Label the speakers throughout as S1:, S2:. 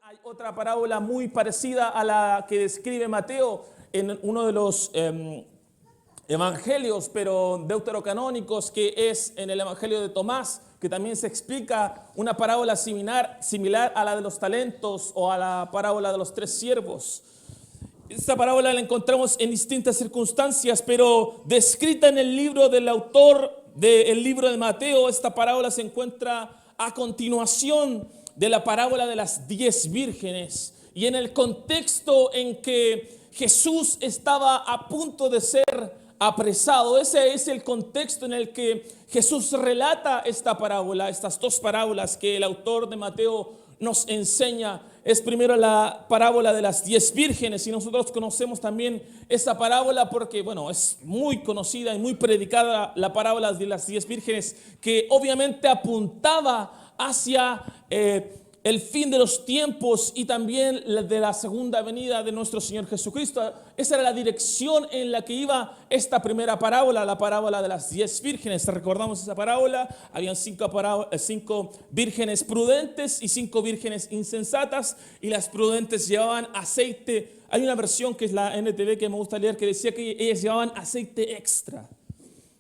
S1: Hay otra parábola muy parecida a la que describe Mateo en uno de los evangelios, pero deuterocanónicos, que es en el evangelio de Tomás, que también se explica una parábola similar a la de los talentos o a la parábola de los 3 siervos. Esta parábola la encontramos en distintas circunstancias, pero descrita en el libro del autor del libro de Mateo. Esta parábola se encuentra a continuación de la parábola de las 10 vírgenes, y en el contexto en que Jesús estaba a punto de ser apresado. Ese es el contexto en el que Jesús relata esta parábola, estas 2 parábolas que el autor de Mateo nos enseña. Es primero la parábola de las 10 vírgenes, y nosotros conocemos también esa parábola porque, bueno, es muy conocida y muy predicada la parábola de las 10 vírgenes, que obviamente apuntaba hacia el fin de los tiempos y también de la segunda venida de nuestro Señor Jesucristo. Esa era la dirección en la que iba esta primera parábola, la parábola de las 10 vírgenes. ¿Recordamos esa parábola? Habían 5 vírgenes prudentes y 5 vírgenes insensatas, y las prudentes llevaban aceite. Hay una versión que es la NTV que me gusta leer, que decía que ellas llevaban aceite extra.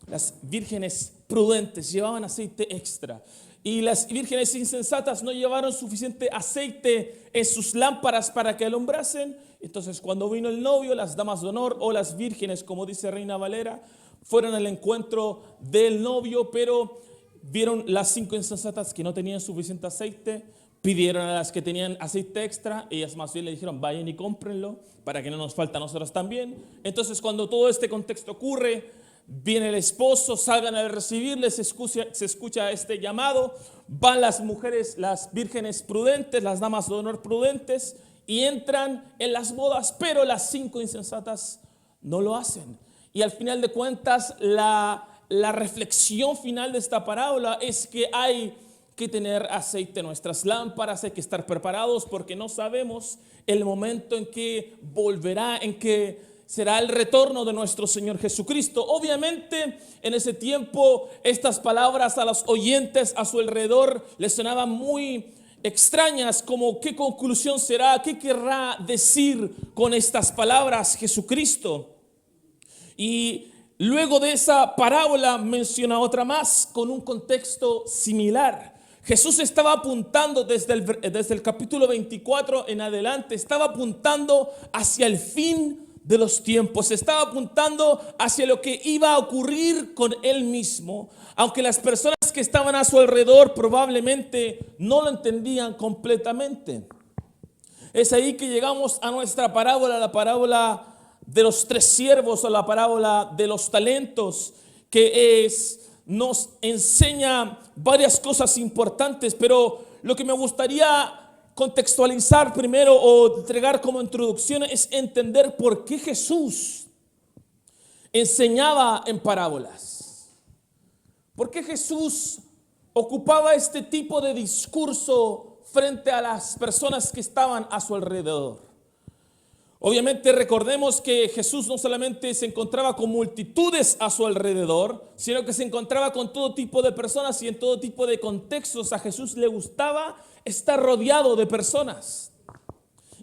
S1: Las vírgenes prudentes llevaban aceite extra, y las vírgenes insensatas no llevaron suficiente aceite en sus lámparas para que alumbrasen. Entonces, cuando vino el novio, las damas de honor, o las vírgenes, como dice Reina Valera, fueron al encuentro del novio, pero vieron las 5 insensatas que no tenían suficiente aceite, pidieron a las que tenían aceite extra. Ellas más bien le dijeron: vayan y cómprenlo para que no nos falte a nosotros también. Entonces, cuando todo este contexto ocurre, viene el esposo, salgan a recibirles, se escucha este llamado, van las mujeres, las vírgenes prudentes, las damas de honor prudentes, y entran en las bodas, pero las 5 insensatas no lo hacen. Y al final de cuentas, la reflexión final de esta parábola es que hay que tener aceite en nuestras lámparas, hay que estar preparados, porque no sabemos el momento en que volverá, en que será el retorno de nuestro Señor Jesucristo. Obviamente, en ese tiempo, estas palabras a los oyentes a su alrededor les sonaban muy extrañas, como ¿qué conclusión será? ¿Qué querrá decir con estas palabras Jesucristo? Y luego de esa parábola menciona otra más con un contexto similar. Jesús estaba apuntando desde el capítulo 24 en adelante, estaba apuntando hacia el fin de los tiempos, estaba apuntando hacia lo que iba a ocurrir con él mismo, aunque las personas que estaban a su alrededor probablemente no lo entendían completamente. Es ahí que llegamos a nuestra parábola, la parábola de los 3 siervos, o la parábola de los talentos, que nos enseña varias cosas importantes, pero lo que me gustaría contextualizar primero, o entregar como introducción, es entender por qué Jesús enseñaba en parábolas. ¿Por qué Jesús ocupaba este tipo de discurso frente a las personas que estaban a su alrededor? Obviamente, recordemos que Jesús no solamente se encontraba con multitudes a su alrededor, sino que se encontraba con todo tipo de personas y en todo tipo de contextos. A Jesús le gustaba estar rodeado de personas,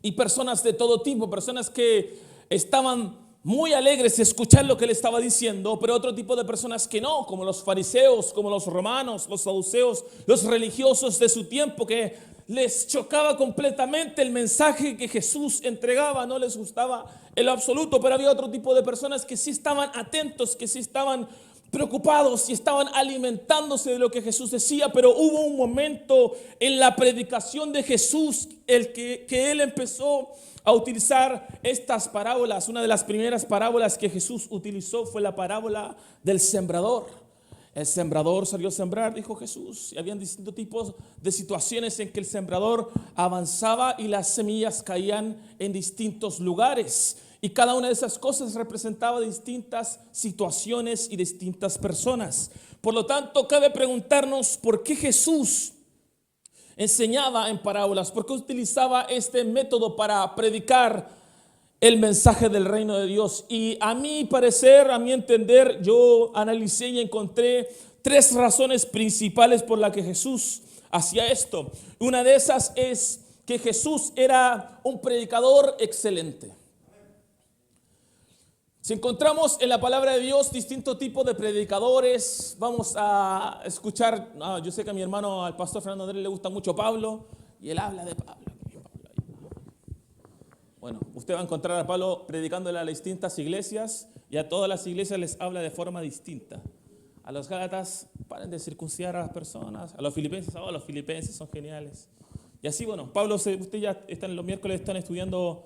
S1: y personas de todo tipo, personas que estaban muy alegres de escuchar lo que él estaba diciendo, pero otro tipo de personas que no, como los fariseos, como los romanos, los saduceos, los religiosos de su tiempo, que les chocaba completamente el mensaje que Jesús entregaba, no les gustaba en lo absoluto. Pero había otro tipo de personas que sí estaban atentos, que sí estaban preocupados y estaban alimentándose de lo que Jesús decía. Pero hubo un momento en la predicación de Jesús que él empezó a utilizar estas parábolas. Una de las primeras parábolas que Jesús utilizó fue la parábola del sembrador. El sembrador salió a sembrar, dijo Jesús, y habían distintos tipos de situaciones en que el sembrador avanzaba y las semillas caían en distintos lugares, y cada una de esas cosas representaba distintas situaciones y distintas personas. Por lo tanto, cabe preguntarnos por qué Jesús enseñaba en parábolas, por qué utilizaba este método para predicar el mensaje del reino de Dios. Y a mi parecer, a mi entender, yo analicé y encontré 3 razones principales por las que Jesús hacía esto. Una de esas es que Jesús era un predicador excelente. Si encontramos en la palabra de Dios distintos tipos de predicadores, vamos a escuchar, yo sé que a mi hermano, al pastor Fernando Andrés, le gusta mucho Pablo, y él habla de Pablo. Bueno, usted va a encontrar a Pablo predicándole a las distintas iglesias, y a todas las iglesias les habla de forma distinta. A los Gálatas, paren de circuncidar a las personas. A los filipenses, los filipenses son geniales. Y así, bueno, Pablo, usted ya están los miércoles, están estudiando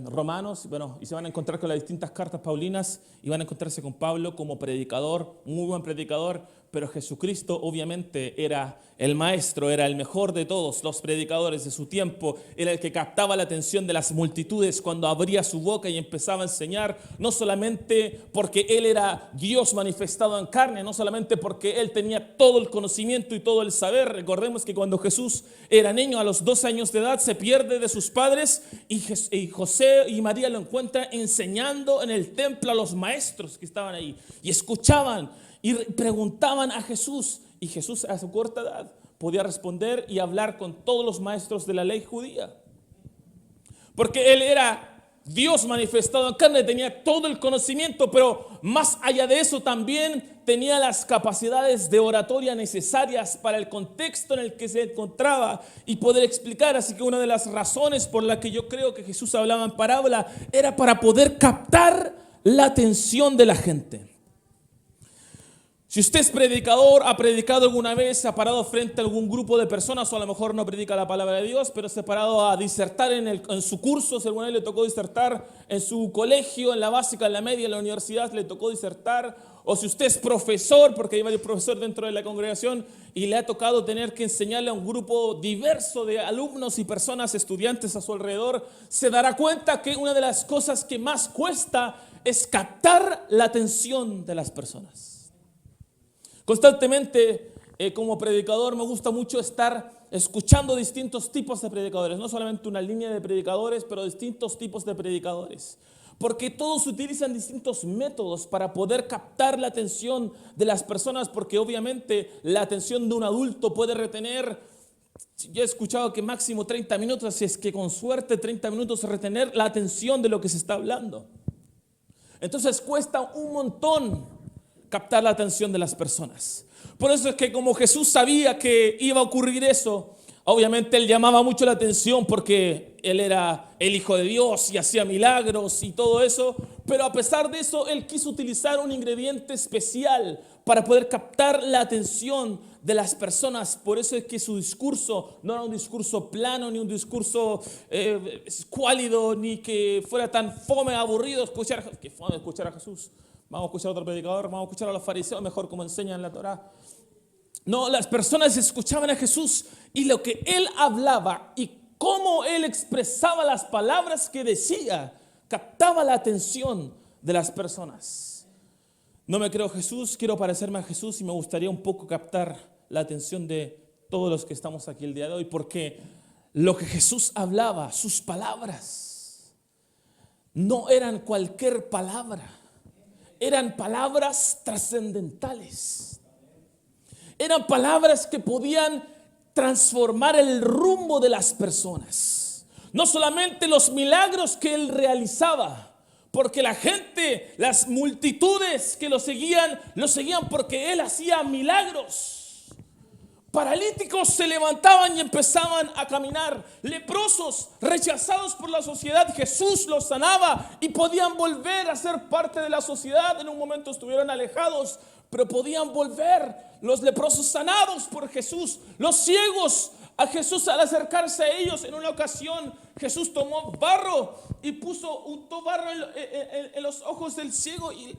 S1: Romanos, bueno, y se van a encontrar con las distintas cartas paulinas y van a encontrarse con Pablo como predicador, muy buen predicador, pero Jesucristo obviamente era el maestro, era el mejor de todos los predicadores de su tiempo, era el que captaba la atención de las multitudes cuando abría su boca y empezaba a enseñar, no solamente porque Él era Dios manifestado en carne, no solamente porque Él tenía todo el conocimiento y todo el saber. Recordemos que cuando Jesús era niño, a los 12 años de edad, se pierde de sus padres y José y María lo encuentran enseñando en el templo a los maestros que estaban ahí y escuchaban y preguntaban a Jesús, y Jesús a su corta edad podía responder y hablar con todos los maestros de la ley judía, porque Él era Dios manifestado en carne, tenía todo el conocimiento, pero más allá de eso también tenía las capacidades de oratoria necesarias para el contexto en el que se encontraba y poder explicar. Así que una de las razones por la que yo creo que Jesús hablaba en parábola era para poder captar la atención de la gente. Si usted es predicador, ha predicado alguna vez, se ha parado frente a algún grupo de personas, o a lo mejor no predica la palabra de Dios, pero se ha parado a disertar en su curso, si alguna vez le tocó disertar en su colegio, en la básica, en la media, en la universidad, le tocó disertar, o si usted es profesor, porque hay varios profesores dentro de la congregación, y le ha tocado tener que enseñarle a un grupo diverso de alumnos y personas, estudiantes a su alrededor, se dará cuenta que una de las cosas que más cuesta es captar la atención de las personas. Constantemente, como predicador, me gusta mucho estar escuchando distintos tipos de predicadores, no solamente una línea de predicadores, pero distintos tipos de predicadores, porque todos utilizan distintos métodos para poder captar la atención de las personas, porque obviamente la atención de un adulto puede retener, yo he escuchado que máximo 30 minutos, así es que con suerte 30 minutos retener la atención de lo que se está hablando. Entonces cuesta un montón captar la atención de las personas. Por eso es que como Jesús sabía que iba a ocurrir eso, obviamente Él llamaba mucho la atención porque Él era el Hijo de Dios y hacía milagros y todo eso, pero a pesar de eso Él quiso utilizar un ingrediente especial para poder captar la atención de las personas. Por eso es que su discurso no era un discurso plano, ni un discurso escuálido, ni que fuera tan fome, aburrido escuchar a Jesús. Vamos a escuchar a otro predicador, vamos a escuchar a los fariseos, mejor como enseñan la Torá. No, las personas escuchaban a Jesús y lo que Él hablaba y cómo Él expresaba las palabras que decía, captaba la atención de las personas. No me creo Jesús, quiero parecerme a Jesús y me gustaría un poco captar la atención de todos los que estamos aquí el día de hoy, porque lo que Jesús hablaba, sus palabras, no eran cualquier palabra. Eran palabras trascendentales. Eran palabras que podían transformar el rumbo de las personas. No solamente los milagros que Él realizaba, porque la gente, las multitudes que lo seguían porque Él hacía milagros. Paralíticos se levantaban y empezaban a caminar. Leprosos, rechazados por la sociedad, Jesús los sanaba y podían volver a ser parte de la sociedad. En un momento estuvieron alejados, pero podían volver. Los leprosos sanados por Jesús. Los ciegos, a Jesús al acercarse a ellos en una ocasión, Jesús tomó barro y untó barro en los ojos del ciego y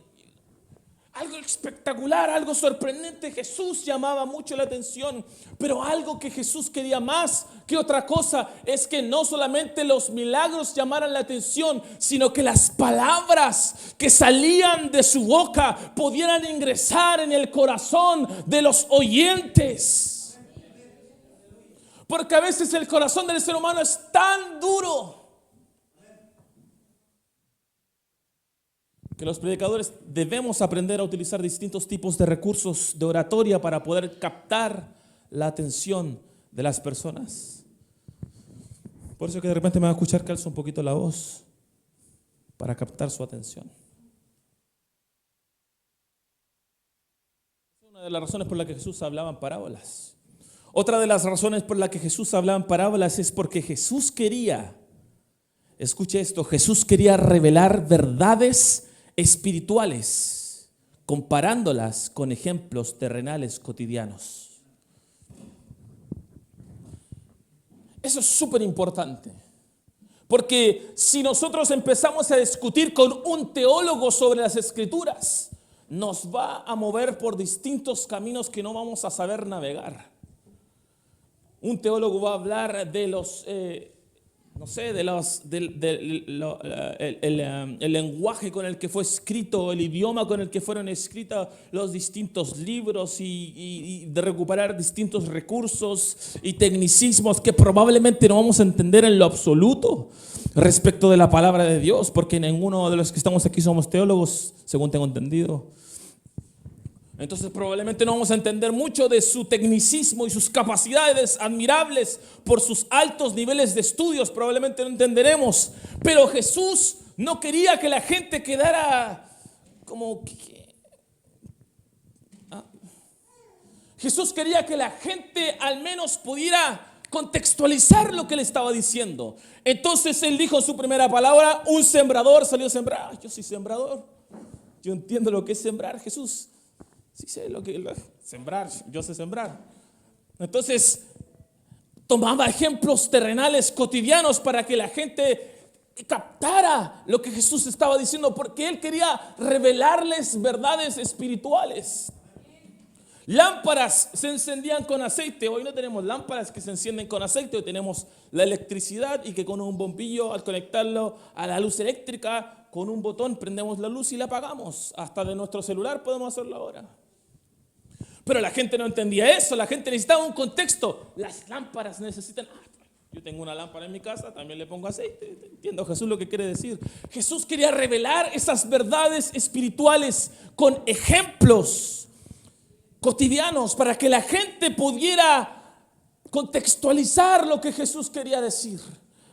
S1: algo espectacular, algo sorprendente. Jesús llamaba mucho la atención, pero algo que Jesús quería más que otra cosa es que no solamente los milagros llamaran la atención, sino que las palabras que salían de su boca pudieran ingresar en el corazón de los oyentes. Porque a veces el corazón del ser humano es tan duro que los predicadores debemos aprender a utilizar distintos tipos de recursos de oratoria para poder captar la atención de las personas. Por eso que de repente me va a escuchar que alzo un poquito la voz para captar su atención. Es una de las razones por las que Jesús hablaba en parábolas. Otra de las razones por las que Jesús hablaba en parábolas es porque Jesús quería, escuche esto, Jesús quería revelar verdades espirituales, comparándolas con ejemplos terrenales cotidianos. Eso es súper importante, porque si nosotros empezamos a discutir con un teólogo sobre las Escrituras, nos va a mover por distintos caminos que no vamos a saber navegar. Un teólogo va a hablar de los, el lenguaje con el que fue escrito, el idioma con el que fueron escritos los distintos libros y de recuperar distintos recursos y tecnicismos que probablemente no vamos a entender en lo absoluto respecto de la palabra de Dios, porque ninguno de los que estamos aquí somos teólogos, según tengo entendido. Entonces probablemente no vamos a entender mucho de su tecnicismo y sus capacidades admirables por sus altos niveles de estudios, probablemente no entenderemos. Pero Jesús no quería que la gente quedara como... Jesús quería que la gente al menos pudiera contextualizar lo que le estaba diciendo. Entonces él dijo en su primera palabra, un sembrador salió a sembrar. Yo soy sembrador, yo entiendo lo que es sembrar, Jesús. Sí sé sembrar, yo sé sembrar. Entonces, tomaba ejemplos terrenales cotidianos para que la gente captara lo que Jesús estaba diciendo, porque Él quería revelarles verdades espirituales. Lámparas se encendían con aceite. Hoy no tenemos lámparas que se encienden con aceite, hoy tenemos la electricidad y que con un bombillo, al conectarlo a la luz eléctrica, con un botón prendemos la luz y la apagamos. Hasta de nuestro celular podemos hacerlo ahora. Pero la gente no entendía eso, la gente necesitaba un contexto. Las lámparas necesitan... yo tengo una lámpara en mi casa, también le pongo aceite. Entiendo Jesús lo que quiere decir. Jesús quería revelar esas verdades espirituales con ejemplos cotidianos para que la gente pudiera contextualizar lo que Jesús quería decir.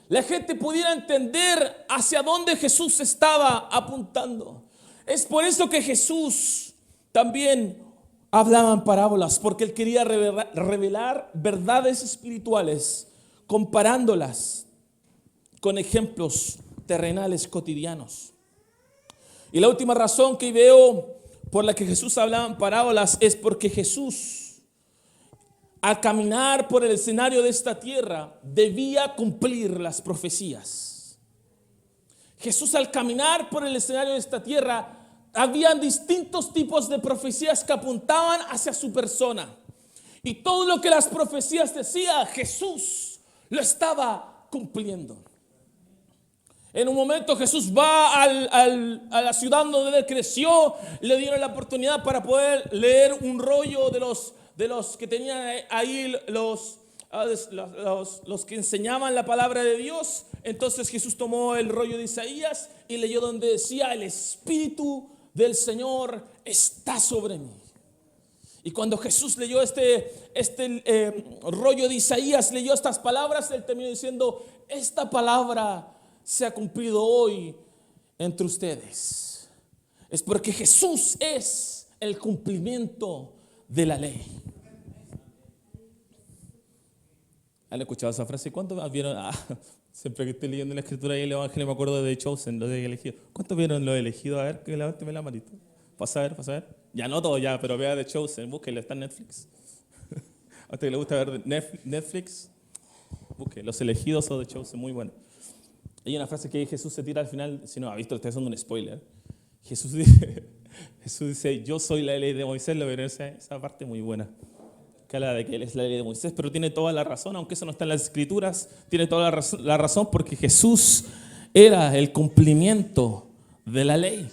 S1: La gente pudiera entender hacia dónde Jesús estaba apuntando. Es por eso que Jesús también hablaba en parábolas, porque Él quería revelar verdades espirituales, comparándolas con ejemplos terrenales cotidianos. Y la última razón que veo por la que Jesús hablaba en parábolas es porque Jesús, al caminar por el escenario de esta tierra, debía cumplir las profecías. Jesús, al caminar por el escenario de esta tierra, habían distintos tipos de profecías que apuntaban hacia su persona. Y todo lo que las profecías decían, Jesús lo estaba cumpliendo. En un momento Jesús va a la ciudad donde Él creció, le dieron la oportunidad para poder leer un rollo de los que tenían ahí los que enseñaban la palabra de Dios. Entonces Jesús tomó el rollo de Isaías y leyó donde decía: el Espíritu del Señor está sobre mí. Y cuando Jesús leyó este rollo de Isaías, leyó estas palabras, Él terminó diciendo: esta palabra se ha cumplido hoy entre ustedes. Es porque Jesús es el cumplimiento de la ley. ¿Han escuchado esa frase? ¿Cuántos vieron? Siempre que estoy leyendo la escritura y el evangelio me acuerdo de Chosen, lo de elegido. ¿Cuántos vieron lo de elegido? A ver, que levánteme la manito. Pasa a ver. Ya no todo ya, pero vea de Chosen, búsquelo, está en Netflix. ¿A usted le gusta ver Netflix? Busque Los Elegidos o de Chosen, muy bueno. Hay una frase que Jesús se tira al final, si no ha visto, le estoy haciendo un spoiler. Jesús dice, yo soy la ley de Moisés, lo verán, esa parte muy buena. Que habla de que Él es la ley de Moisés, pero tiene toda la razón, aunque eso no está en las escrituras, tiene toda la razón porque Jesús era el cumplimiento de la ley.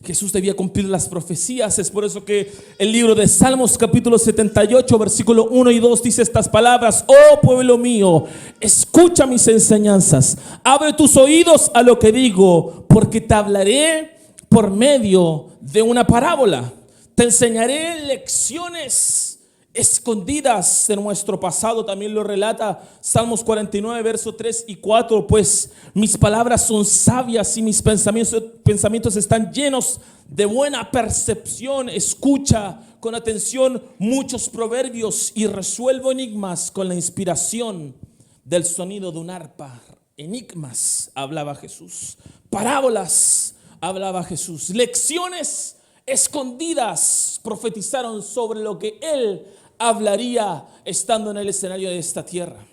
S1: Jesús debía cumplir las profecías. Es por eso que el libro de Salmos capítulo 78 versículo 1 y 2 dice estas palabras: oh pueblo mío, escucha mis enseñanzas, abre tus oídos a lo que digo, porque te hablaré por medio de una parábola, te enseñaré lecciones escondidas de nuestro pasado. También lo relata Salmos 49, versos 3 y 4. Pues mis palabras son sabias y mis pensamientos están llenos de buena percepción. Escucha con atención muchos proverbios y resuelvo enigmas con la inspiración del sonido de un arpa. Enigmas, hablaba Jesús. Parábolas, hablaba Jesús. Lecciones escondidas profetizaron sobre lo que Él hablaría estando en el escenario de esta tierra.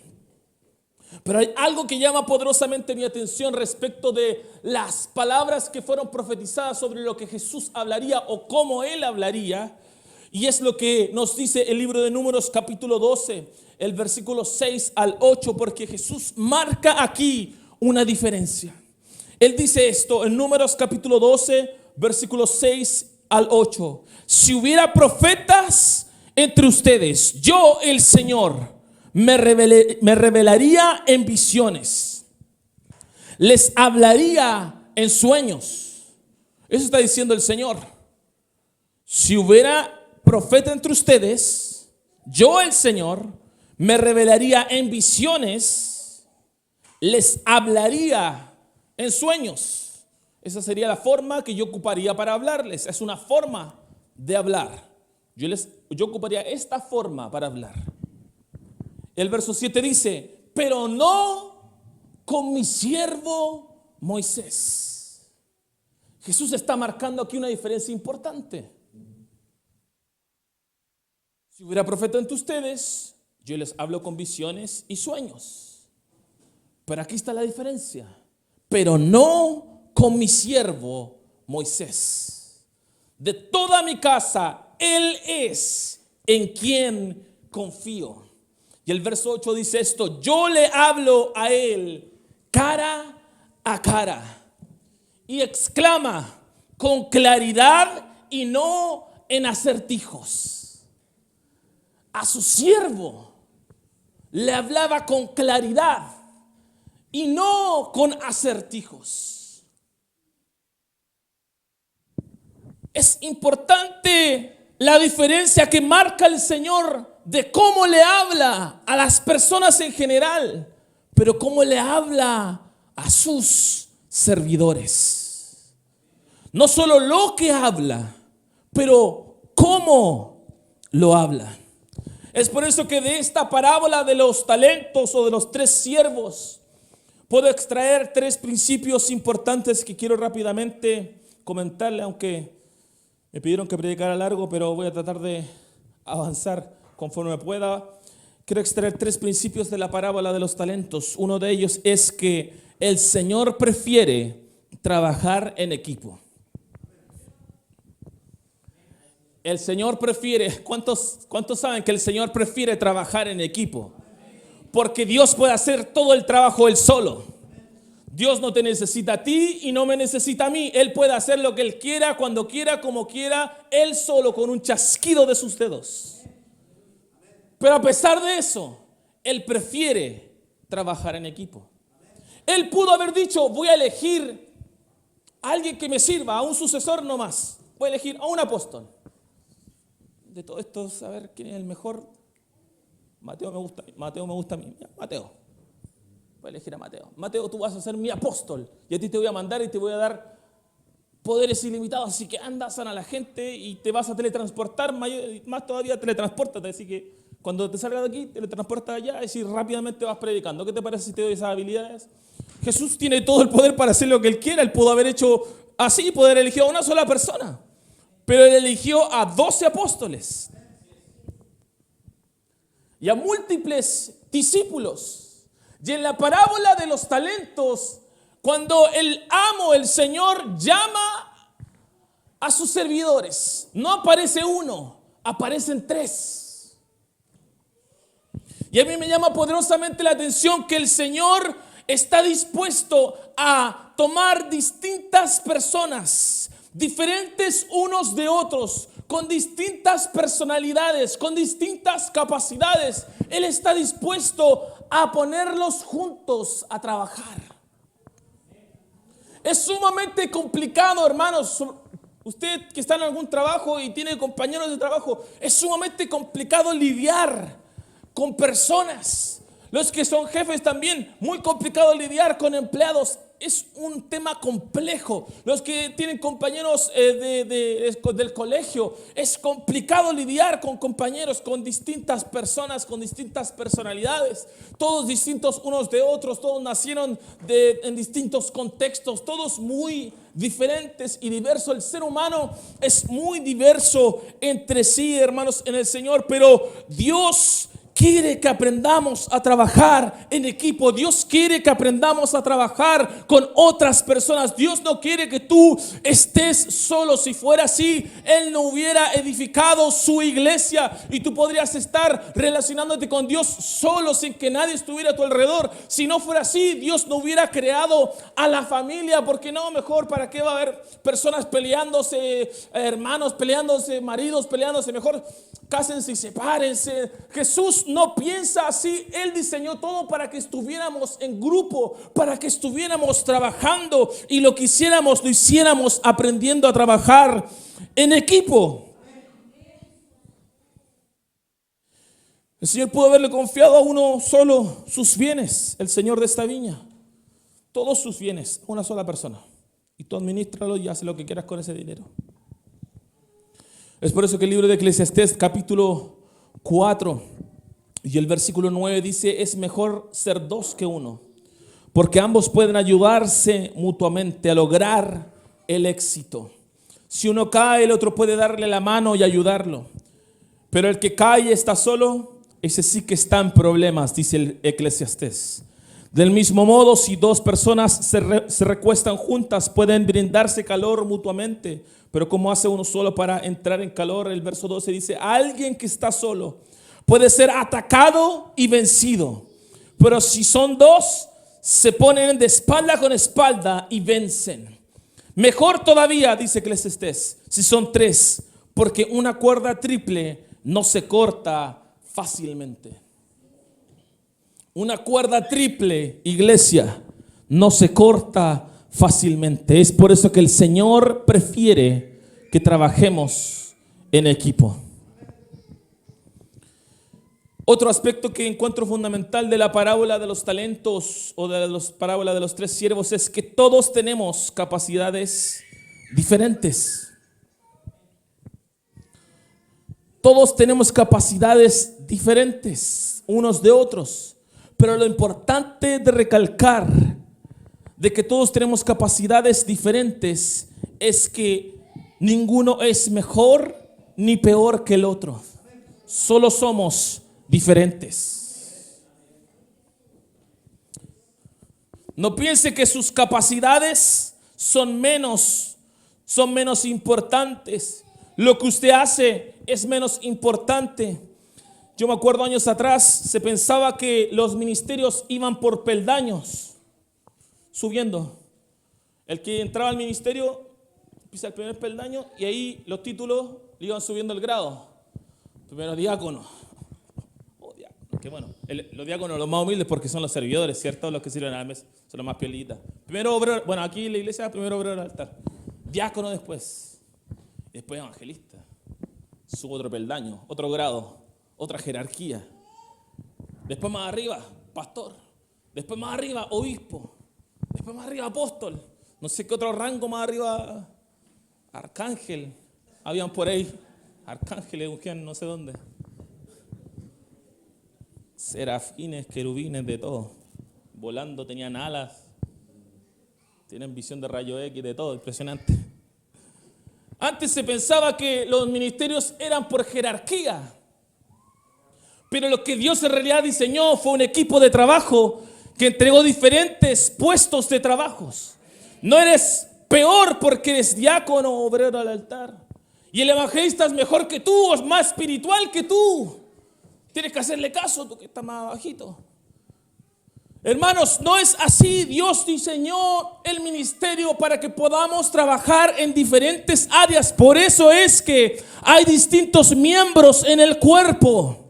S1: Pero hay algo que llama poderosamente mi atención respecto de las palabras que fueron profetizadas sobre lo que Jesús hablaría o cómo Él hablaría. Y es lo que nos dice el libro de Números capítulo 12, el versículo 6 al 8, porque Jesús marca aquí una diferencia. Él dice esto en Números capítulo 12, versículos 6 al 8. Si hubiera profetas entre ustedes, yo el Señor me revelaría en visiones, les hablaría en sueños. Eso está diciendo el Señor. Si hubiera profeta entre ustedes, yo el Señor me revelaría en visiones, les hablaría en sueños. Esa sería la forma que yo ocuparía para hablarles. Es una forma de hablar. Yo ocuparía esta forma para hablar. El verso 7 dice, pero no con mi siervo Moisés. Jesús está marcando aquí una diferencia importante. Si hubiera profeta entre ustedes, yo les hablo con visiones y sueños. Pero aquí está la diferencia. Pero no con mi siervo Moisés. De toda mi casa, Él es en quien confío. Y el verso 8 dice esto, yo le hablo a Él cara a cara. Y exclama con claridad y no en acertijos. A su siervo le hablaba con claridad y no con acertijos. Es importante la diferencia que marca el Señor de cómo le habla a las personas en general, pero cómo le habla a sus servidores. No solo lo que habla, pero cómo lo habla. Es por eso que de esta parábola de los talentos o de los 3 siervos puedo extraer 3 principios importantes que quiero rápidamente comentarle, aunque me pidieron que predicara largo, pero voy a tratar de avanzar conforme pueda. Quiero extraer 3 principios de la parábola de los talentos. Uno de ellos es que el Señor prefiere trabajar en equipo. El Señor prefiere, ¿cuántos saben que el Señor prefiere trabajar en equipo? Porque Dios puede hacer todo el trabajo Él solo. Dios no te necesita a ti y no me necesita a mí. Él puede hacer lo que Él quiera, cuando quiera, como quiera, Él solo con un chasquido de sus dedos. Pero a pesar de eso, Él prefiere trabajar en equipo. Él pudo haber dicho, voy a elegir a alguien que me sirva, a un sucesor nomás. Voy a elegir a un apóstol. De todo esto, saber quién es el mejor. Mateo me gusta a mí. Ya, Mateo. Voy a elegir a Mateo. Mateo, tú vas a ser mi apóstol. Y a ti te voy a mandar y te voy a dar poderes ilimitados. Así que anda, sana a la gente y te vas a teletransportar. Más todavía, teletranspórtate. Así que cuando te salgas de aquí, teletransporta allá. Y si rápidamente vas predicando. ¿Qué te parece si te doy esas habilidades? Jesús tiene todo el poder para hacer lo que Él quiera. Él pudo haber hecho así, poder elegir a una sola persona. Pero Él eligió a 12 apóstoles y a múltiples discípulos. Y en la parábola de los talentos, cuando el amo, el Señor, llama a sus servidores, no aparece uno, aparecen 3. Y a mí me llama poderosamente la atención que el Señor está dispuesto a tomar distintas personas, diferentes unos de otros, con distintas personalidades, con distintas capacidades. Él está dispuesto a ponerlos juntos a trabajar. Es sumamente complicado, hermanos. Usted que está en algún trabajo y tiene compañeros de trabajo, es sumamente complicado lidiar con personas. Los que son jefes también, muy complicado lidiar con empleados. Es un tema complejo. Los que tienen compañeros del colegio, es complicado lidiar con compañeros, con distintas personas, con distintas personalidades, todos distintos unos de otros, todos nacieron en distintos contextos, todos muy diferentes y diversos. El ser humano es muy diverso entre sí, hermanos, en el Señor, pero Dios quiere que aprendamos a trabajar en equipo. Dios quiere que aprendamos a trabajar con otras personas. Dios no quiere que tú estés solo. Si fuera así, Él no hubiera edificado su iglesia y tú podrías estar relacionándote con Dios solo, sin que nadie estuviera a tu alrededor. Si no fuera así, Dios no hubiera creado a la familia. Porque no, mejor, ¿para qué va a haber personas peleándose, hermanos peleándose, maridos peleándose? Mejor cásense y sepárense. Jesús no piensa así. Él diseñó todo para que estuviéramos en grupo, para que estuviéramos trabajando, y lo que hiciéramos, lo hiciéramos aprendiendo a trabajar en equipo. El Señor pudo haberle confiado a uno solo sus bienes, el Señor de esta viña, todos sus bienes, una sola persona, y tú administralo y haz lo que quieras con ese dinero. Es por eso que el libro de Eclesiastés, capítulo 4 y el versículo 9 dice: es mejor ser dos que uno, porque ambos pueden ayudarse mutuamente a lograr el éxito. Si uno cae, el otro puede darle la mano y ayudarlo. Pero el que cae y está solo, ese sí que está en problemas, dice el Eclesiastés. Del mismo modo, si dos personas se recuestan juntas, pueden brindarse calor mutuamente. Pero ¿cómo hace uno solo para entrar en calor? El verso 12 dice: alguien que está solo puede ser atacado y vencido, pero si son dos, se ponen de espalda con espalda y vencen. Mejor todavía, dice Eclesiastés, si son tres, porque una cuerda triple no se corta fácilmente. Una cuerda triple, iglesia, no se corta fácilmente. Es por eso que el Señor prefiere que trabajemos en equipo. Otro aspecto que encuentro fundamental de la parábola de los talentos o de la parábola de los tres siervos es que todos tenemos capacidades diferentes. Todos tenemos capacidades diferentes unos de otros. Pero lo importante de recalcar de que todos tenemos capacidades diferentes es que ninguno es mejor ni peor que el otro. Solo somos diferentes. No piense que sus capacidades son menos importantes. Lo que usted hace es menos importante. Yo me acuerdo años atrás, se pensaba que los ministerios iban por peldaños, subiendo. El que entraba al ministerio pisa el primer peldaño y ahí los títulos le iban subiendo el grado. Primero diácono. Oh, diácono. Que bueno, los diáconos los más humildes porque son los servidores, ¿cierto? Los que sirven a la mesa, son los más piolitas. Primero obrero, bueno, aquí en la iglesia, primero obrero del altar. Diácono después evangelista. Subo otro peldaño, otro grado, otra jerarquía. Después más arriba, pastor. Después más arriba, obispo. Después más arriba, apóstol. No sé qué otro rango más arriba, arcángel. Habían por ahí arcángeles, buscaban no sé dónde. Serafines, querubines, de todo. Volando, tenían alas. Tienen visión de rayo X, de todo, impresionante. Antes se pensaba que los ministerios eran por jerarquía. Pero lo que Dios en realidad diseñó fue un equipo de trabajo que entregó diferentes puestos de trabajos. No eres peor porque eres diácono o obrero al altar. Y el evangelista es mejor que tú, es más espiritual que tú. Tienes que hacerle caso, tú que estás más bajito. Hermanos, no es así. Dios diseñó el ministerio para que podamos trabajar en diferentes áreas. Por eso es que hay distintos miembros en el cuerpo.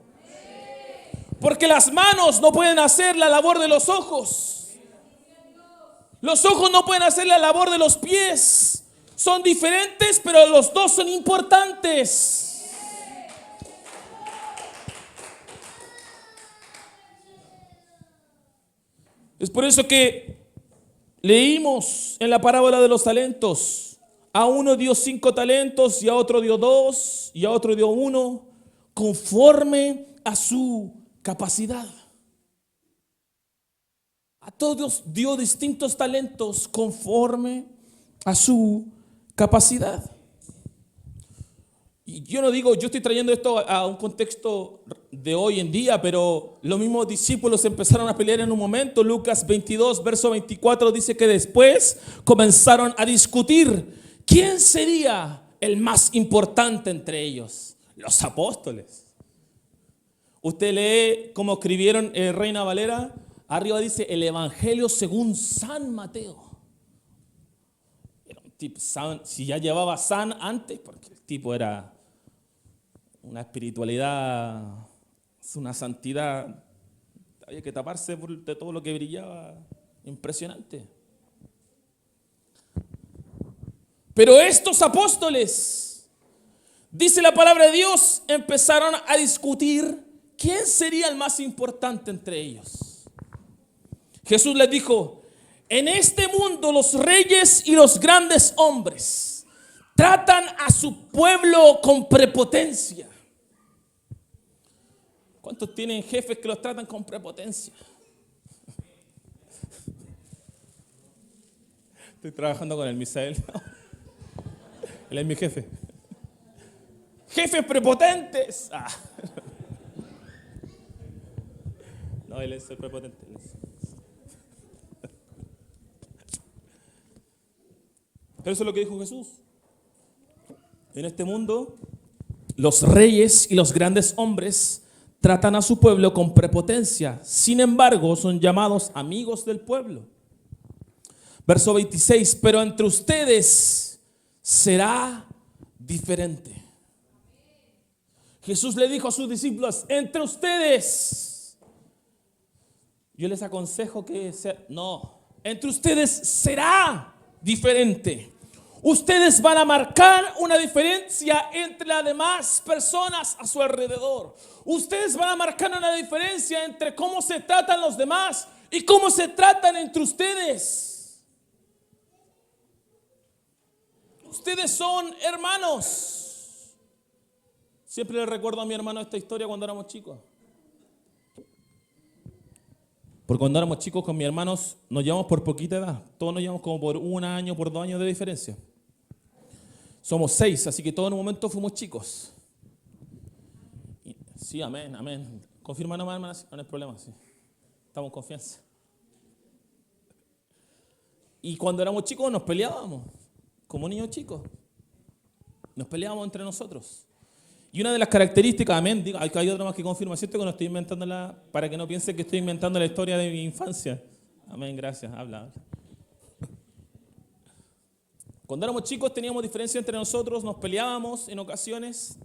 S1: Porque las manos no pueden hacer la labor de los ojos. Los ojos no pueden hacer la labor de los pies. Son diferentes, pero los dos son importantes. Es por eso que leímos en la parábola de los talentos. A uno dio 5 talentos y a otro dio 2 y a otro dio 1, conforme a su capacidad. A todos dio distintos talentos conforme a su capacidad. Y yo no digo, yo estoy trayendo esto a un contexto de hoy en día, pero los mismos discípulos empezaron a pelear en un momento. Lucas 22, verso 24 dice que después comenzaron a discutir quién sería el más importante entre ellos. Los apóstoles. Usted lee cómo escribieron Reina Valera. Arriba dice el Evangelio según San Mateo. Era un tipo, si ya llevaba San antes, porque el tipo era una espiritualidad, una santidad, había que taparse de todo lo que brillaba, impresionante. Pero estos apóstoles, dice la palabra de Dios, empezaron a discutir quién sería el más importante entre ellos. Jesús les dijo: en este mundo los reyes y los grandes hombres tratan a su pueblo con prepotencia. ¿Cuántos tienen jefes que los tratan con prepotencia? Estoy trabajando con el Misael. Él es mi jefe. Jefes prepotentes. No, él es el prepotente. Pero eso es lo que dijo Jesús. En este mundo, los reyes y los grandes hombres tratan a su pueblo con prepotencia. Sin embargo, son llamados amigos del pueblo. Verso 26, pero entre ustedes será diferente. Jesús le dijo a sus discípulos: entre ustedes. Yo les aconsejo que entre ustedes será diferente. Ustedes van a marcar una diferencia entre las demás personas a su alrededor. Ustedes van a marcar una diferencia entre cómo se tratan los demás y cómo se tratan entre ustedes. Ustedes son hermanos. Siempre le recuerdo a mi hermano esta historia cuando éramos chicos. Porque cuando éramos chicos con mis hermanos nos llevamos por poquita edad. Todos nos llevamos como por 1 año, por 2 años de diferencia. Somos 6, así que todos en un momento fuimos chicos. Sí, amén, amén. Confirma nomás, hermanas, no hay problema, sí. Estamos en confianza. Y cuando éramos chicos nos peleábamos, como niños chicos. Nos peleábamos entre nosotros. Y una de las características, amén, digo, hay otra más que confirma, ¿cierto? Que no estoy inventándola, para que no piensen que estoy inventando la historia de mi infancia. Amén, gracias, habla. Cuando éramos chicos teníamos diferencia entre nosotros, nos peleábamos en ocasiones,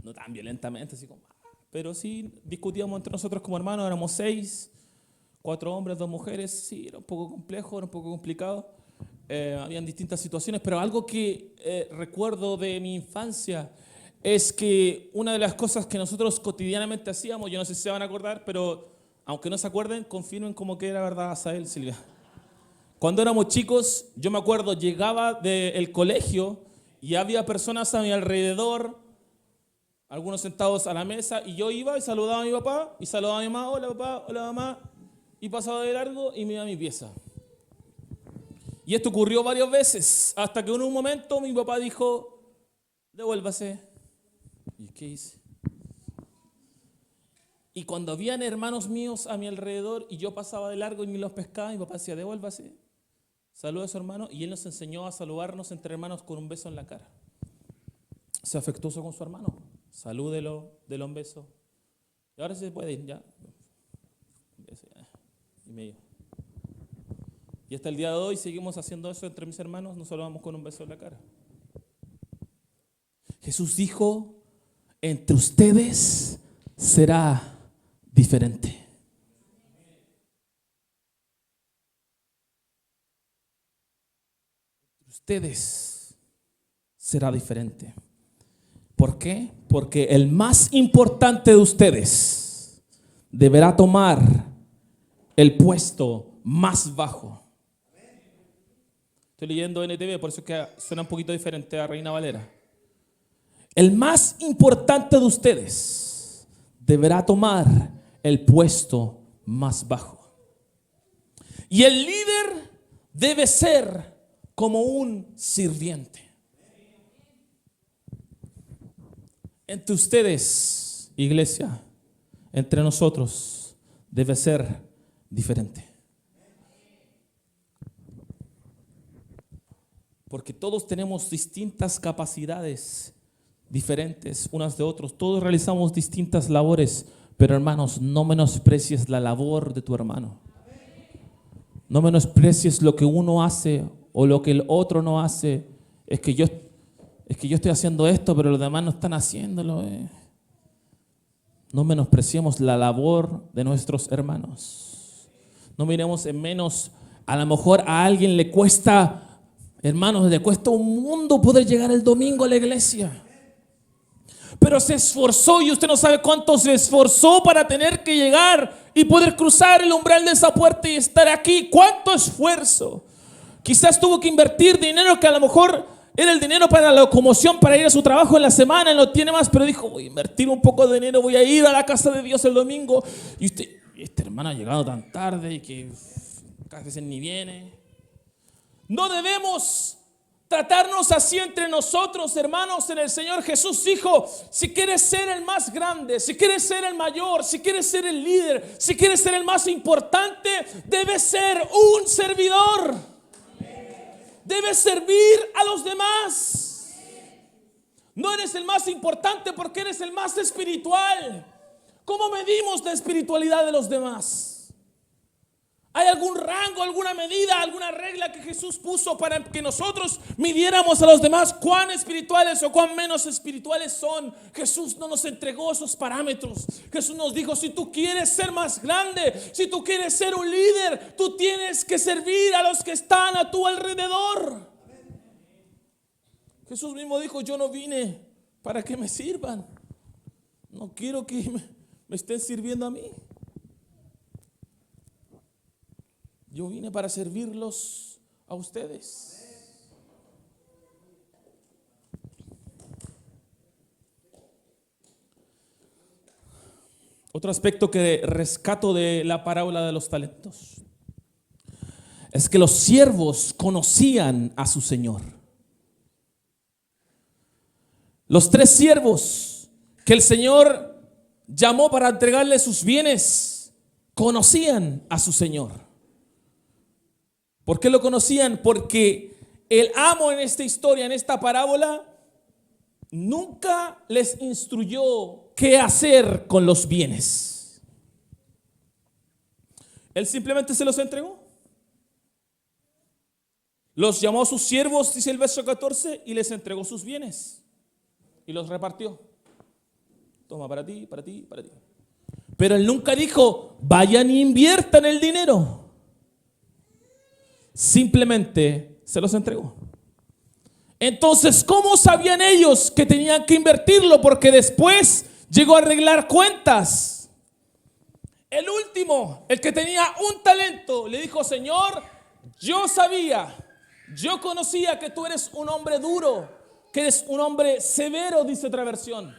S1: no tan violentamente, así como, pero sí discutíamos entre nosotros como hermanos. Éramos 6, 4 hombres, 2 mujeres, sí, era un poco complejo, era un poco complicado. Habían distintas situaciones, pero algo que recuerdo de mi infancia es que una de las cosas que nosotros cotidianamente hacíamos, yo no sé si se van a acordar, pero aunque no se acuerden, confirmen como que era verdad, Asael, Silvia. Cuando éramos chicos, yo me acuerdo, llegaba del colegio y había personas a mi alrededor, algunos sentados a la mesa, y yo iba y saludaba a mi papá, y saludaba a mi mamá: hola papá, hola mamá, y pasaba de largo y me iba a mi pieza. Y esto ocurrió varias veces, hasta que en un momento mi papá dijo: devuélvase. ¿Y qué hice? Y cuando habían hermanos míos a mi alrededor y yo pasaba de largo y ni los pescaba, mi papá decía: devuélvase, saluda a su hermano. Y él nos enseñó a saludarnos entre hermanos con un beso en la cara. Sea afectuoso con su hermano, salúdelo, déle un beso. Y ahora sí se puede ir, ya. Y medio. Y hasta el día de hoy seguimos haciendo eso entre mis hermanos, nos saludamos con un beso en la cara. Jesús dijo: entre ustedes será diferente. ustedes será diferente. ¿Por qué? Porque el más importante de ustedes deberá tomar el puesto más bajo. Estoy leyendo NTV, por eso es que suena un poquito diferente a Reina Valera. El más importante de ustedes deberá tomar el puesto más bajo. Y el líder debe ser como un sirviente. Entre ustedes, iglesia, entre nosotros, debe ser diferente. Porque todos tenemos distintas capacidades diferentes unas de otros. Todos realizamos distintas labores, pero hermanos, no menosprecies la labor de tu hermano. No menosprecies lo que uno hace o lo que el otro no hace. Es que yo estoy haciendo esto, pero los demás no están haciéndolo. No menospreciemos la labor de nuestros hermanos. No miremos en menos. A lo mejor a alguien le cuesta, hermanos, le cuesta un mundo poder llegar el domingo a la iglesia. Pero se esforzó y usted no sabe cuánto se esforzó para tener que llegar y poder cruzar el umbral de esa puerta y estar aquí. ¿Cuánto esfuerzo? Quizás tuvo que invertir dinero que a lo mejor era el dinero para la locomoción, para ir a su trabajo en la semana, no tiene más, pero dijo, voy a invertir un poco de dinero, voy a ir a la casa de Dios el domingo. Y esta hermana ha llegado tan tarde y que casi veces ni viene. No debemos tratarnos así entre nosotros, hermanos, en el Señor. Jesús dijo, si quieres ser el más grande, si quieres ser el mayor, si quieres ser el líder, si quieres ser el más importante, debes ser un servidor. Debes servir a los demás. No eres el más importante porque eres el más espiritual. ¿Cómo medimos la espiritualidad de los demás? ¿Hay algún rango, alguna medida, alguna regla que Jesús puso para que nosotros midiéramos a los demás cuán espirituales o cuán menos espirituales son? Jesús no nos entregó esos parámetros. Jesús nos dijo, si tú quieres ser más grande, si tú quieres ser un líder, tú tienes que servir a los que están a tu alrededor. Jesús mismo dijo, yo no vine para que me sirvan. No quiero que me estén sirviendo a mí. Yo vine para servirlos a ustedes. Otro aspecto que rescato de la parábola de los talentos es que los siervos conocían a su Señor. Los 3 siervos que el Señor llamó para entregarle sus bienes conocían a su Señor. ¿Por qué lo conocían? Porque el amo en esta historia, en esta parábola, nunca les instruyó qué hacer con los bienes. Él simplemente se los entregó. Los llamó a sus siervos, dice el verso 14, y les entregó sus bienes. Y los repartió. Toma, para ti, para ti, para ti. Pero él nunca dijo, vayan y inviertan el dinero. Simplemente se los entregó. Entonces, ¿cómo sabían ellos que tenían que invertirlo? Porque después llegó a arreglar cuentas. El último, el que tenía un talento, le dijo, Señor, yo sabía, yo conocía que tú eres un hombre duro, que eres un hombre severo, dice otra versión.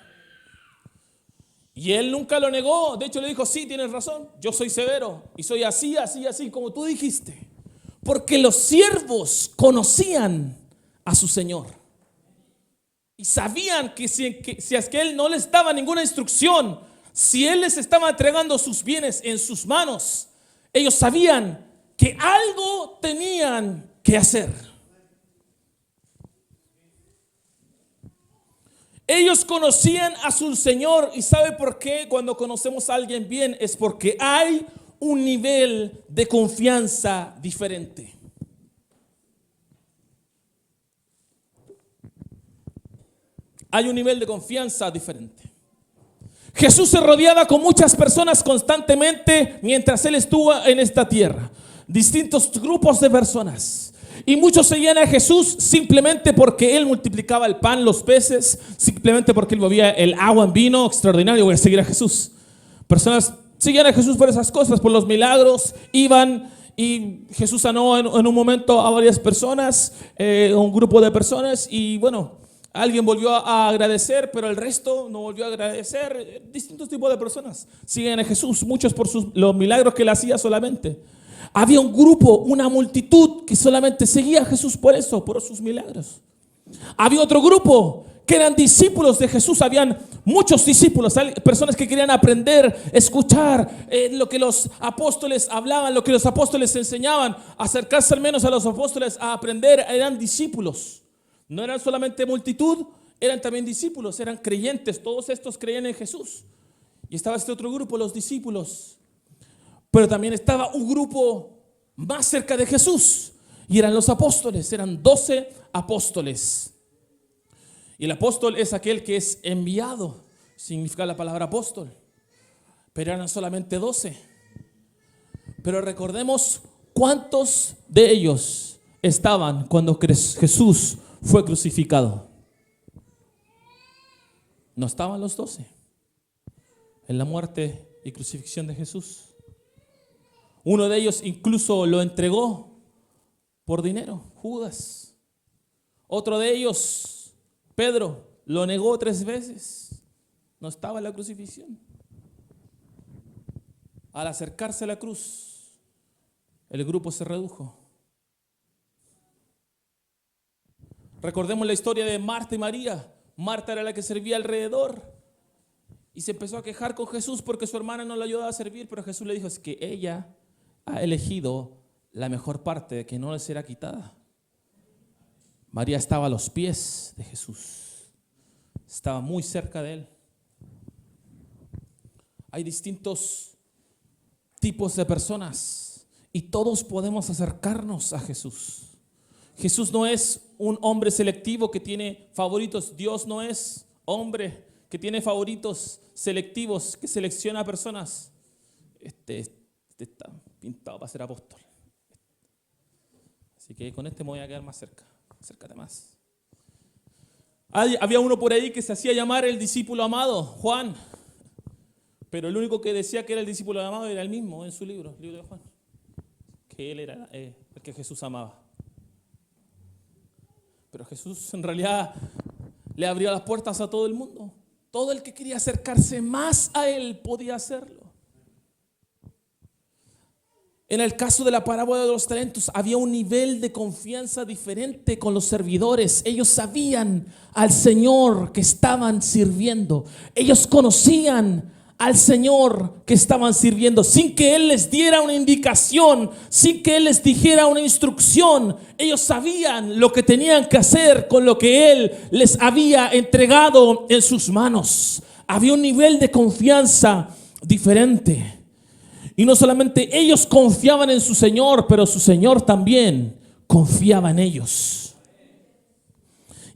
S1: Y él nunca lo negó. De hecho le dijo, sí, tienes razón, yo soy severo y soy así, así, así, como tú dijiste. Porque los siervos conocían a su Señor. Y sabían que si es que él no les daba ninguna instrucción, si él les estaba entregando sus bienes en sus manos, ellos sabían que algo tenían que hacer. Ellos conocían a su Señor. ¿Y sabe por qué? Cuando conocemos a alguien bien es porque hay un nivel de confianza diferente. Hay un nivel de confianza diferente. Jesús se rodeaba con muchas personas constantemente mientras él estuvo en esta tierra. Distintos grupos de personas. Y muchos seguían a Jesús simplemente porque Él multiplicaba el pan, los peces, simplemente porque Él movía el agua en vino. Extraordinario, voy a seguir a Jesús. Personas seguían a Jesús por esas cosas, por los milagros, iban y Jesús sanó en un momento a varias personas, un grupo de personas, y bueno, alguien volvió a agradecer, pero el resto no volvió a agradecer. Distintos tipos de personas siguen a Jesús, muchos por los milagros que Él hacía solamente. Había un grupo, una multitud que solamente seguía a Jesús por eso, por sus milagros. Había otro grupo que eran discípulos de Jesús. Habían muchos discípulos, personas que querían aprender, escuchar lo que los apóstoles hablaban, lo que los apóstoles enseñaban, acercarse al menos a los apóstoles a aprender. Eran discípulos. No eran solamente multitud, eran también discípulos, eran creyentes. Todos estos creían en Jesús. Y estaba este otro grupo, los discípulos. Pero también estaba un grupo más cerca de Jesús, y eran los apóstoles. Eran 12 apóstoles. Y el apóstol es aquel que es enviado, significa la palabra apóstol. Pero eran solamente 12. Pero recordemos cuántos de ellos estaban cuando Jesús fue crucificado. No estaban los 12 en la muerte y crucifixión de Jesús. Uno de ellos incluso lo entregó por dinero, Judas. Otro de ellos, Pedro, lo negó 3 veces. No estaba en la crucifixión. Al acercarse a la cruz, el grupo se redujo. Recordemos la historia de Marta y María. Marta era la que servía alrededor y se empezó a quejar con Jesús porque su hermana no le ayudaba a servir, pero Jesús le dijo: es que ella ha elegido la mejor parte, que no le será quitada. María estaba a los pies de Jesús, estaba muy cerca de Él. Hay distintos tipos de personas y todos podemos acercarnos a Jesús. Jesús no es un hombre selectivo que tiene favoritos. Dios no es hombre que tiene favoritos selectivos, que selecciona personas. Este está pintado para ser apóstol. Así que con este me voy a quedar más cerca. Acércate más. Había uno por ahí que se hacía llamar el discípulo amado, Juan. Pero el único que decía que era el discípulo amado era el mismo en su libro, el libro de Juan. Que él era el que Jesús amaba. Pero Jesús en realidad le abrió las puertas a todo el mundo. Todo el que quería acercarse más a Él podía hacerlo. En el caso de la parábola de los talentos, había un nivel de confianza diferente con los servidores. Ellos sabían al Señor que estaban sirviendo. Ellos conocían al Señor que estaban sirviendo, sin que Él les diera una indicación, sin que Él les dijera una instrucción. Ellos sabían lo que tenían que hacer con lo que Él les había entregado en sus manos. Había un nivel de confianza diferente. Y no solamente ellos confiaban en su Señor, pero su Señor también confiaba en ellos.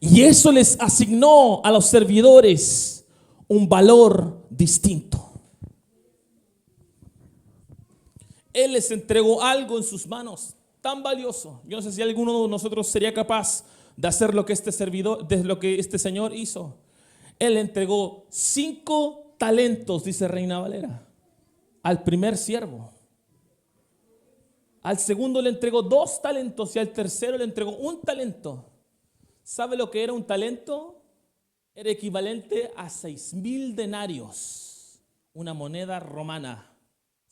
S1: Y eso les asignó a los servidores un valor distinto. Él les entregó algo en sus manos tan valioso. Yo no sé si alguno de nosotros sería capaz de hacer lo que este señor hizo. Él entregó 5 talentos, dice Reina Valera, al primer siervo. Al segundo le entregó 2 talentos y al tercero le entregó 1 talento. ¿Sabe lo que era un talento? Era equivalente a 6.000 denarios, una moneda romana.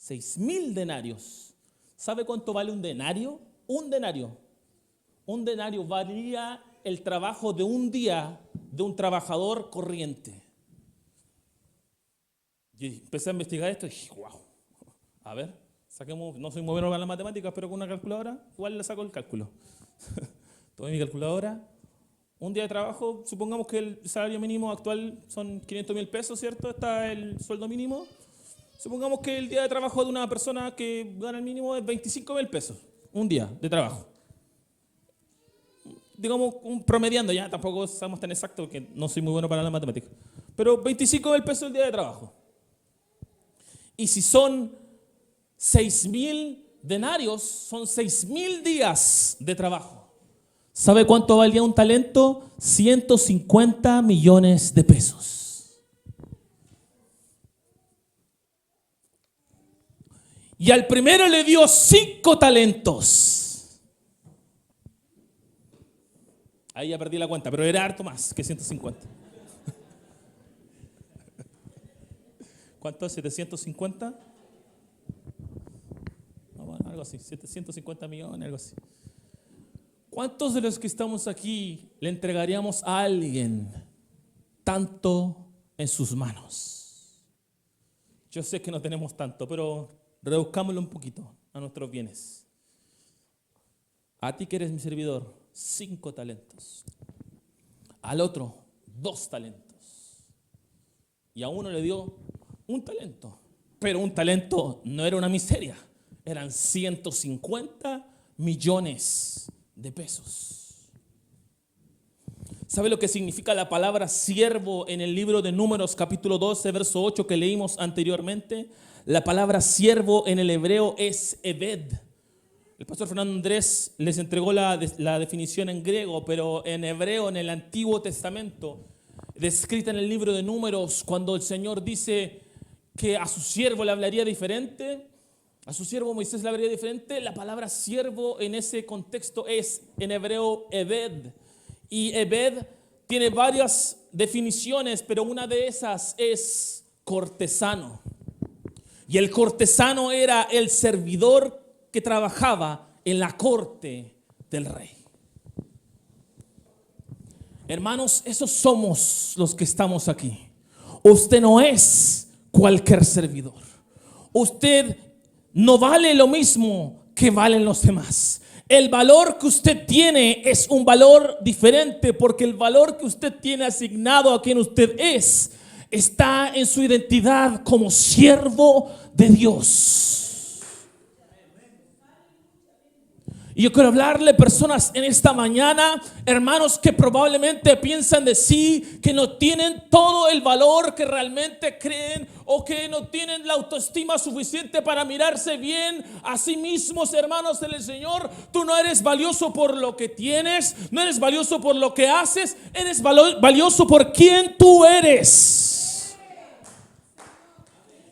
S1: 6.000 denarios. ¿Sabe cuánto vale un denario? Un denario. Un denario valía el trabajo de un día de un trabajador corriente. Y empecé a investigar esto y dije, wow. A ver, saquemos, no soy muy bueno para las matemáticas, pero con una calculadora igual le saco el cálculo. Tomé mi calculadora. Un día de trabajo, supongamos que el salario mínimo actual son 500.000 pesos, ¿cierto? Está el sueldo mínimo. Supongamos que el día de trabajo de una persona que gana el mínimo es 25.000 pesos. Un día de trabajo. Digamos, promediando, ya tampoco somos tan exactos porque no soy muy bueno para la matemática. Pero 25.000 pesos el día de trabajo. Y si son 6.000 denarios, son 6.000 días de trabajo. ¿Sabe cuánto valía un talento? 150 millones de pesos. Y al primero le dio 5 talentos. Ahí ya perdí la cuenta, pero era harto más que 150. ¿Cuánto es? ¿750? No, bueno, algo así, 750 millones, algo así. ¿Cuántos de los que estamos aquí le entregaríamos a alguien tanto en sus manos? Yo sé que no tenemos tanto, pero reduzcámoslo un poquito a nuestros bienes. A ti que eres mi servidor, 5 talentos. Al otro, 2 talentos. Y a uno le dio 1 talento. Pero 1 talento no era una miseria. Eran 150 millones de pesos. ¿Sabe lo que significa la palabra siervo en el libro de Números capítulo 12, verso 8 que leímos anteriormente? La palabra siervo en el hebreo es ebed. El pastor Fernando Andrés les entregó la definición en griego, pero en hebreo, en el Antiguo Testamento, descrita en el libro de Números, cuando el Señor dice que a su siervo le hablaría diferente, a su siervo Moisés le hablaría diferente, la palabra siervo en ese contexto es en hebreo ebed. Y ebed tiene varias definiciones, pero una de esas es cortesano. Y el cortesano era el servidor que trabajaba en la corte del rey. Hermanos, esos somos los que estamos aquí. Usted no es cualquier servidor. Usted no vale lo mismo que valen los demás. El valor que usted tiene es un valor diferente, porque el valor que usted tiene asignado a quien usted es está en su identidad como siervo de Dios. Y yo quiero hablarle a personas en esta mañana, hermanos, que probablemente piensan de sí, que no tienen todo el valor que realmente creen, o que no tienen la autoestima suficiente para mirarse bien a sí mismos. Hermanos del Señor, tú no eres valioso por lo que tienes, no eres valioso por lo que haces, eres valioso por quien tú eres.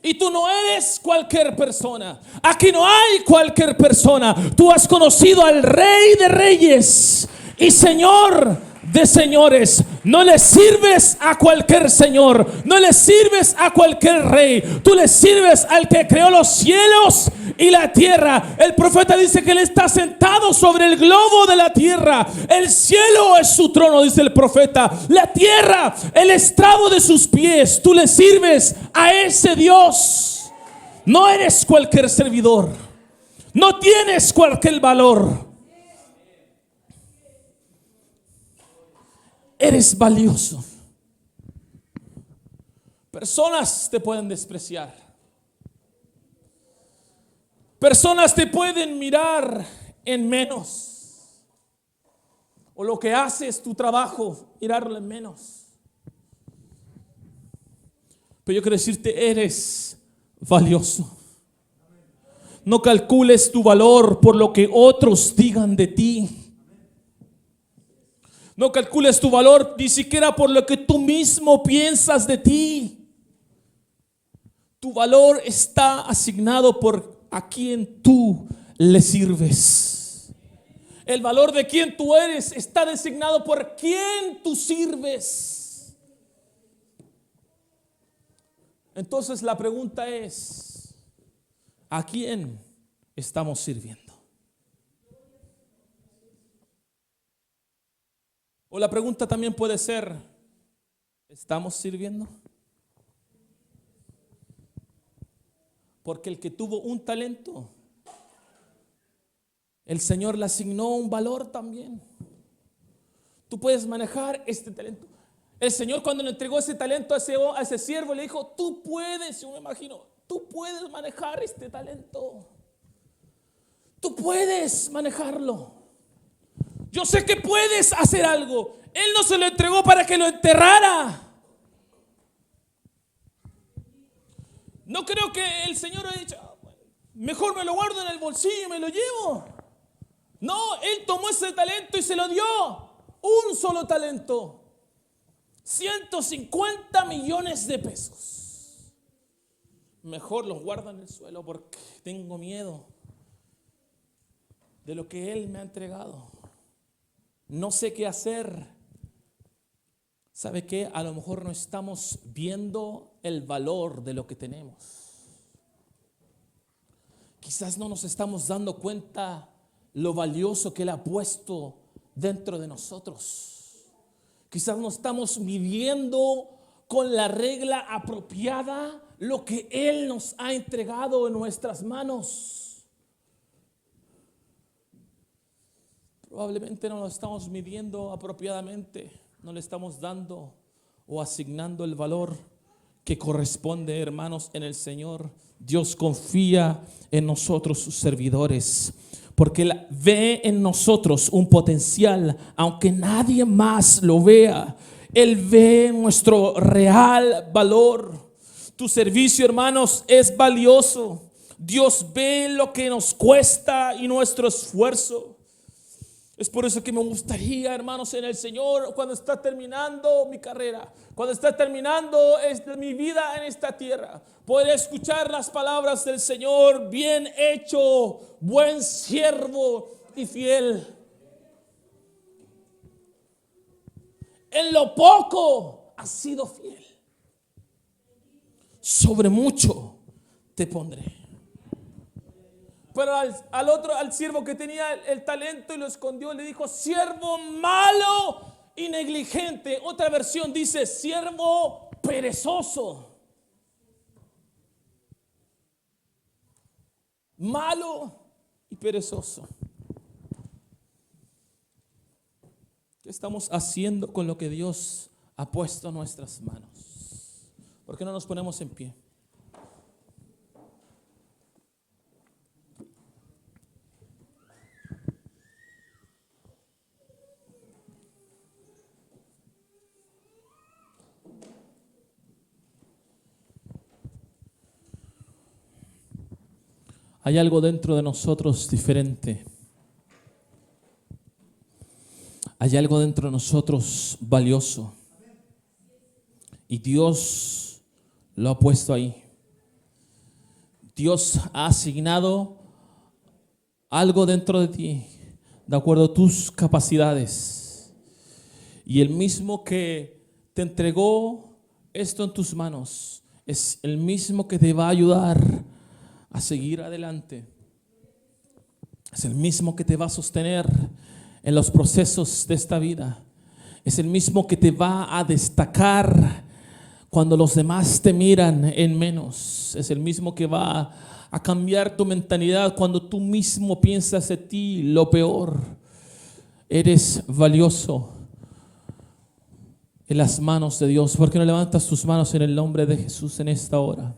S1: Y tú no eres cualquier persona. Aquí no hay cualquier persona. Tú has conocido al Rey de Reyes y Señor de señores. No le sirves a cualquier señor, no le sirves a cualquier rey. Tú le sirves al que creó los cielos y la tierra. El profeta dice que él está sentado sobre el globo de la tierra. El cielo es su trono, dice el profeta. La tierra, el estrado de sus pies. Tú le sirves a ese Dios. No eres cualquier servidor. No tienes cualquier valor. Eres valioso. Personas te pueden despreciar. Personas te pueden mirar en menos. O lo que haces, tu trabajo, mirarlo en menos. Pero yo quiero decirte, eres valioso. No calcules tu valor por lo que otros digan de ti. No calcules tu valor ni siquiera por lo que tú mismo piensas de ti. Tu valor está asignado por a quien tú le sirves. El valor de quien tú eres está designado por quien tú sirves. Entonces la pregunta es, ¿a quién estamos sirviendo? O la pregunta también puede ser, ¿estamos sirviendo? Porque el que tuvo un talento, el Señor le asignó un valor también. Tú puedes manejar este talento. El Señor, cuando le entregó ese talento a ese siervo, le dijo, tú puedes, yo me imagino, tú puedes manejar este talento. Tú puedes manejarlo. Yo sé que puedes hacer algo. Él no se lo entregó para que lo enterrara. No creo que el Señor haya dicho, mejor me lo guardo en el bolsillo y me lo llevo. No, él tomó ese talento y se lo dio. Un solo talento. 150 millones de pesos. Mejor los guardo en el suelo porque tengo miedo de lo que él me ha entregado. No sé qué hacer. ¿Sabe qué? A lo mejor no estamos viendo el valor de lo que tenemos. Quizás no nos estamos dando cuenta lo valioso que él ha puesto dentro de nosotros. Quizás no estamos midiendo con la regla apropiada lo que él nos ha entregado en nuestras manos. Probablemente no lo estamos midiendo apropiadamente, no le estamos dando o asignando el valor que corresponde, hermanos, en el Señor. Dios confía en nosotros, sus servidores, porque Él ve en nosotros un potencial, aunque nadie más lo vea. Él ve nuestro real valor. Tu servicio, hermanos, es valioso. Dios ve lo que nos cuesta y nuestro esfuerzo. Es por eso que me gustaría, hermanos, en el Señor, cuando está terminando mi carrera, cuando está terminando mi vida en esta tierra, poder escuchar las palabras del Señor: bien hecho, buen siervo y fiel. En lo poco has sido fiel, sobre mucho te pondré. Pero al siervo que tenía el talento y lo escondió, le dijo: siervo malo y negligente. Otra versión dice: siervo perezoso. Malo y perezoso. ¿Qué estamos haciendo con lo que Dios ha puesto en nuestras manos? ¿Por qué no nos ponemos en pie? Hay algo dentro de nosotros diferente. Hay algo dentro de nosotros valioso. Y Dios lo ha puesto ahí. Dios ha asignado algo dentro de ti, de acuerdo a tus capacidades. Y el mismo que te entregó esto en tus manos es el mismo que te va a ayudar a seguir adelante. Es el mismo que te va a sostener en los procesos de esta vida. Es el mismo que te va a destacar cuando los demás te miran en menos. Es el mismo que va a cambiar tu mentalidad cuando tú mismo piensas de ti lo peor. Eres valioso en las manos de Dios. ¿Por qué no levantas tus manos en el nombre de Jesús en esta hora?